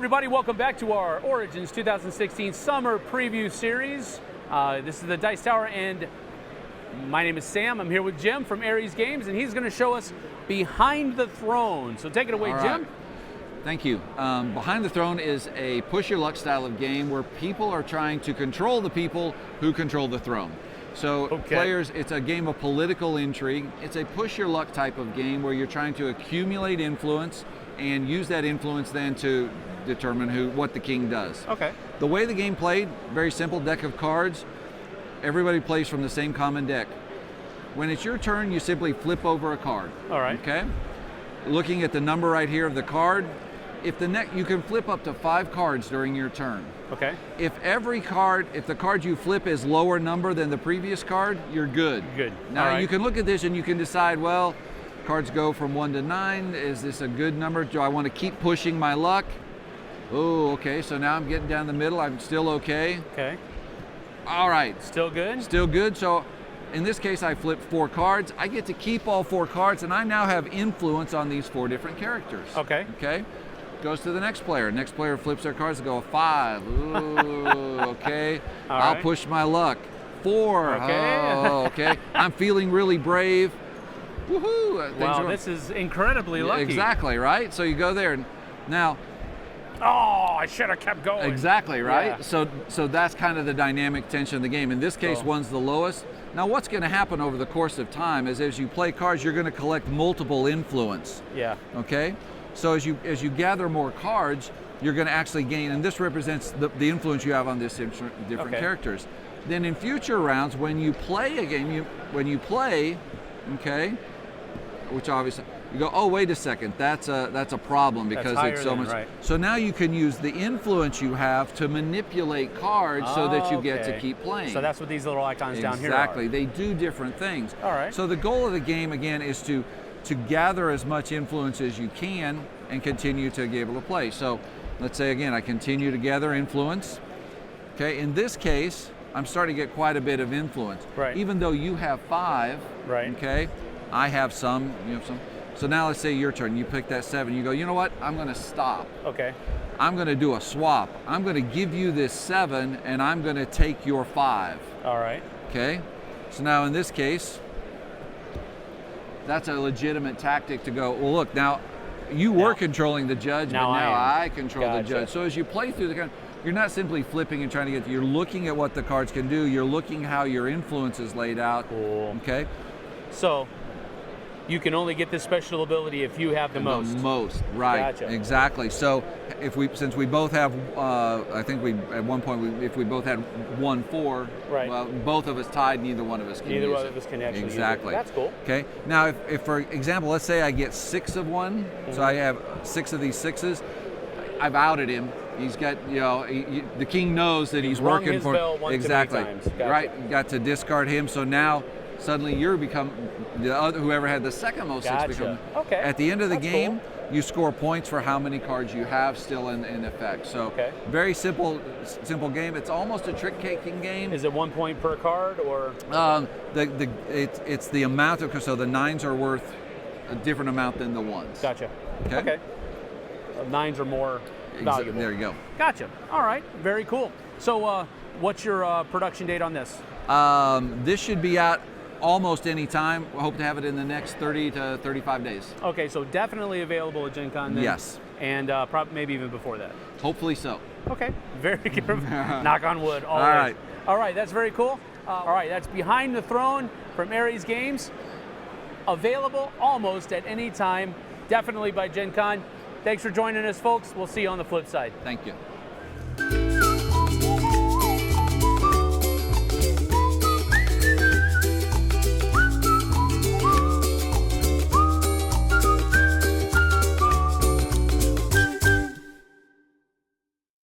everybody, welcome back to our Origins 2016 Summer Preview Series. This is the Dice Tower, and my name is Sam. I'm here with Jim from Ares Games, and he's going to show us Behind the Throne. So take it away, Jim. Thank you. Behind the Throne is a push your luck style of game where people are trying to control the people who control the throne. So players, it's a game of political intrigue. It's a push your luck type of game where you're trying to accumulate influence and use that influence then to determine what the king does. Okay. The way the game played, very simple deck of cards. Everybody plays from the same common deck. When it's your turn, you simply flip over a card. All right. Okay. Looking at the number right here of the card, you can flip up to 5 cards during your turn. Okay. If the card you flip is lower number than the previous card, you're good. Good. Now you can look at this and you can decide, well, cards go from 1 to 9. Is this a good number? Do I want to keep pushing my luck? Oh, okay. So now I'm getting down the middle. I'm still okay. Okay. All right. Still good? Still good. So in this case, I flipped 4 cards. I get to keep all 4 cards, and I now have influence on these 4 different characters. Okay. Okay. Goes to the next player. Next player flips their cards and go 5. Ooh, okay. I'll push my luck. 4. Okay. Oh, okay. I'm feeling really brave. Woohoo! Wow, this is incredibly lucky. Exactly, right? So you go there. Now, I should have kept going. exactly, right? Yeah. So that's kind of the dynamic tension of the game. In this case, 1's the lowest. Now, what's going to happen over the course of time is as you play cards, you're going to collect multiple influence. Yeah. Okay? So as you gather more cards, you're going to actually gain, and this represents the influence you have on these different characters. Then in future rounds, when you play a game, okay, which obviously you go, oh, wait a second, that's a problem because it's so much. Right. So now you can use the influence you have to manipulate cards so that you get to keep playing. So that's what these little icons down here are. Exactly. They do different things. All right. So the goal of the game again is to gather as much influence as you can and continue to be able to play. So let's say again, I continue to gather influence. Okay. In this case, I'm starting to get quite a bit of influence. Right. Even though you have 5. Right. Okay. I have some. You have some. So now let's say your turn. You pick that 7. You go, you know what? I'm going to stop. Okay. I'm going to do a swap. I'm going to give you this 7 and I'm going to take your 5. All right. Okay. So now in this case, that's a legitimate tactic to go, well, look, now you were controlling the judge, but now I control the judge. So as you play through the game, you're not simply flipping and trying to you're looking at what the cards can do. You're looking how your influence is laid out. Cool. Okay. So you can only get this special ability if you have the most. The most, right? Gotcha. Exactly. So since we both have, I think at one point if we both had 1-4, right. Well, both of us tied. Neither one of us can. Neither one of us can actually exactly. use it. That's cool. Okay. Now, if for example, let's say I get 6 of one, so I have 6 of these 6s. I've outed him. He's got, the king knows that he's working his for bell one exactly. too many times. Gotcha. Right. You got to discard him. So now suddenly you're become the other whoever had the second most 6 become. Okay. At the end of the game, cool. you score points for how many cards you have still in effect. So very simple game. It's almost a trick-taking game. Is it 1 point per card or? It's the amount of, so the 9s are worth a different amount than the 1s. Gotcha. Okay. 9s are more valuable. There you go. Gotcha. All right. Very cool. So what's your production date on this? This should be out almost any time. We hope to have it in the next 30 to 35 days. Okay, so definitely available at Gen Con then? Yes. And maybe even before that? Hopefully so. Okay, very good. Knock on wood, always. All right. All right, that's very cool. All right, that's Behind the Throne from Ares Games. Available almost at any time, definitely by Gen Con. Thanks for joining us, folks. We'll see you on the flip side. Thank you.